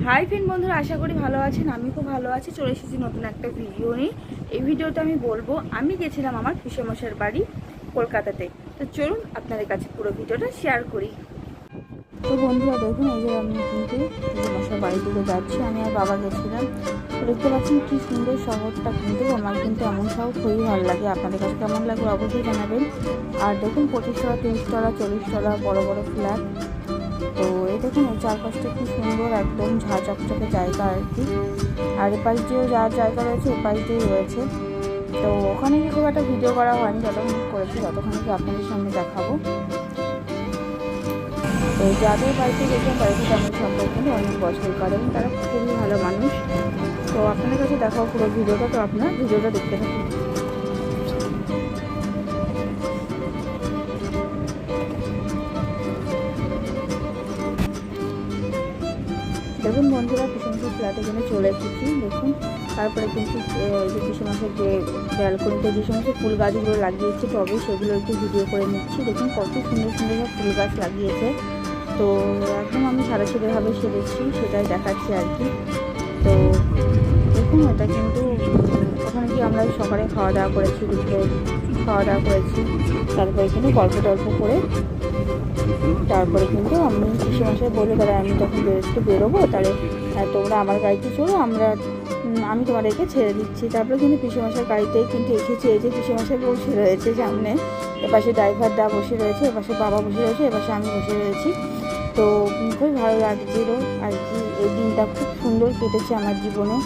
Hi friend বন্ধুরা, আশা করি ভালো আছেন। আমি খুব ভালো আছি। চলে এসেছি নতুন একটা ভিডিও নিয়ে। এই ভিডিওতে আমি বলবো আমি গেছিলাম আমার পিসেমশাইয়ের বাড়ি কলকাতাতে। তো চলুন আপনাদের কাছে পুরো ভিডিওটা শেয়ার করি। তো বন্ধুরা দেখুন, এই যে আমি কিন্তু পিসেমশাইয়ের বাড়ি থেকে যাচ্ছি। আমি আর বাবা গেছিলাম। তো দেখতে পাচ্ছেন কি সুন্দর শহরটা, কিন্তু আমার কিন্তু এমন শহর খুবই ভালো লাগে। আপনাদের কাছে কেমন লাগবে অবশ্যই জানাবেন। আর দেখুন 25 তলা, 30 তলা, 40 তলা বড় বড় ফ্ল্যাট। তো এই দেখুন এই চারপাশটা কি সুন্দর, একদম ঝাঁ চকচকে জায়গা আর কি। আর এপাশ দিয়েও যার জায়গা রয়েছে এপাশ দিয়েই রয়েছে। তো ওখানে কি খুব একটা ভিডিও করা হয়নি, যতক্ষণ করেছি ততক্ষণ কি আপনাদের সামনে দেখাবো। তো যাদের বাড়িতে গেছেন বাড়িতে তেমন সম্পর্ক কিন্তু অনেক বছর, কারণ তারা খুবই ভালো মানুষ। তো আপনাদের কাছে দেখাও পুরো ভিডিওটা। তো আপনার ভিডিওটা দেখতে থাকুন। দেখুন বন্ধুরা, পিসেমশাইয়ের ফ্ল্যাটে কিন্তু চলে এসেছি। দেখুন তারপরে কিন্তু যে পিসেমশাইয়ের যে ব্যালকনিতে যে সমস্ত ফুল গাছগুলো লাগিয়েছে টবে, সেগুলো একটু ভিডিও করে নিচ্ছি। দেখুন কত সুন্দর সুন্দর সব ফুল গাছ লাগিয়েছে। তো একদম আমি সাদাসিধেভাবে সেরেছি, সেটাই দেখাচ্ছি আর কি। তো দেখুন এটা কিন্তু ওখানে কি আমরা সকালে খাওয়া দাওয়া করেছি, দুপুরে খাওয়া দাওয়া করেছি, তারপরে কিন্তু গল্প টল্প করে তারপরে কিন্তু আমি পিসেমশাই বলে তাহলে আমি তখন একটু বেরোবো, তাহলে তোমরা আমার গাড়িতে চলো, আমি তোমাদেরকে ছেড়ে দিচ্ছি। তারপরে কিন্তু পিসেমশাইয়ের গাড়িতেই কিন্তু এসেছি। এই যে পিসেমশাই বসে রয়েছে সামনে, এপাশে ড্রাইভার দা বসে রয়েছে, এপাশে বাবা বসে রয়েছে, এপাশে আমি বসে রয়েছি। তো খুবই ভালো লাগছিল আর কি। এই দিনটা খুব সুন্দর কেটেছে আমার জীবনে।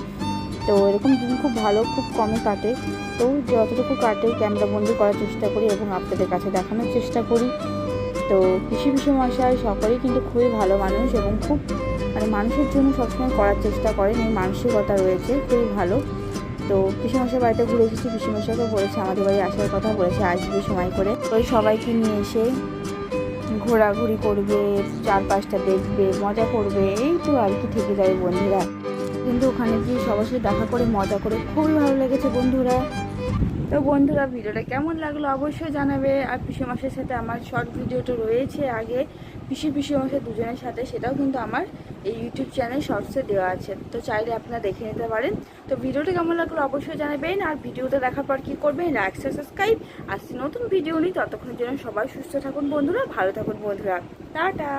তো এরকম দিন খুব ভালো, খুব কমই কাটে। তো যতটুকু কাটে ক্যামেরা বন্দি করার চেষ্টা করি এবং আপনাদের কাছে দেখানোর চেষ্টা করি। তো পিসেমশাই সকলেই কিন্তু খুবই ভালো মানুষ এবং খুব মানুষের জন্য সবসময় করার চেষ্টা করেন, এই মানসিকতা রয়েছে, খুবই ভালো। তো পিসেমশাই বাড়িতে ঘুরে এসেছি। পিসেমশাইকে বলেছে আমাদের বাড়ি আসার কথা, বলেছে আসবে সময় করে। ওই সবাইকে নিয়ে এসে ঘোরাঘুরি করবে, চারপাশটা দেখবে, মজা করবে, এই তো আর কি থেকে যাবে বন্ধুরা। কিন্তু ওখানে গিয়ে সবার সাথে দেখা করে মজা করে খুবই ভালো লেগেছে বন্ধুরা। তো বন্ধুরা ভিডিওটা কেমন লাগলো অবশ্যই জানাবে। আর পিসেমশাইয়ের সাথে আমার শর্ট ভিডিওটা রয়েছে আগে পিসেমশাই দুজনের সাথে, সেটাও কিন্তু আমার এই ইউটিউব চ্যানেল শর্টসে দেওয়া আছে। তো চাইলে আপনারা দেখে নিতে পারেন। তো ভিডিওটা কেমন লাগলো অবশ্যই জানাবেন। আর ভিডিওটা দেখার পর কী করবেন, লাইক সাবস্ক্রাইব। আসছি নতুন ভিডিও নিই, ততক্ষণের জন্য সবাই সুস্থ থাকুন বন্ধুরা, ভালো থাকুন বন্ধুরা। টাটা।